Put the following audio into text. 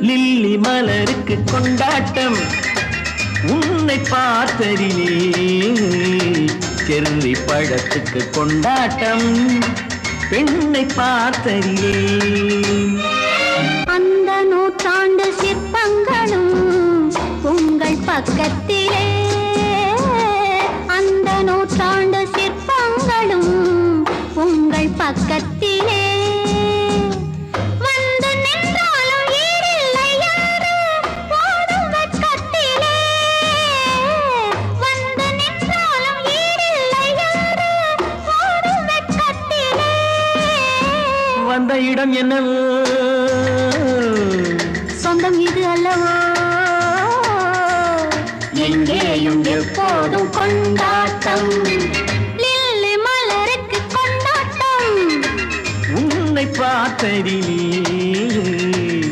lily மலருக்கு கொண்டாட்டம் உன்னை பார்த்ததிலே செர்ரி பழத்துக்கு கொண்டாட்டம் பெண்ணை பார்த்ததிலே அந்த நூற்றாண்டு சிற்பங்களும் உங்கள் பக்கத்திலே அந்த நூற்றாண்டு சிற்பங்களும் உங்கள் பக்கத்திலே வந்த இடம் என்னவோ சொந்தம் இது அல்லவோ எங்கேயும் எப்போதும் கொண்டாட்டம் லில்லி மலருக்கு கொண்டாட்டம் உன்னை பார்த்ததிலே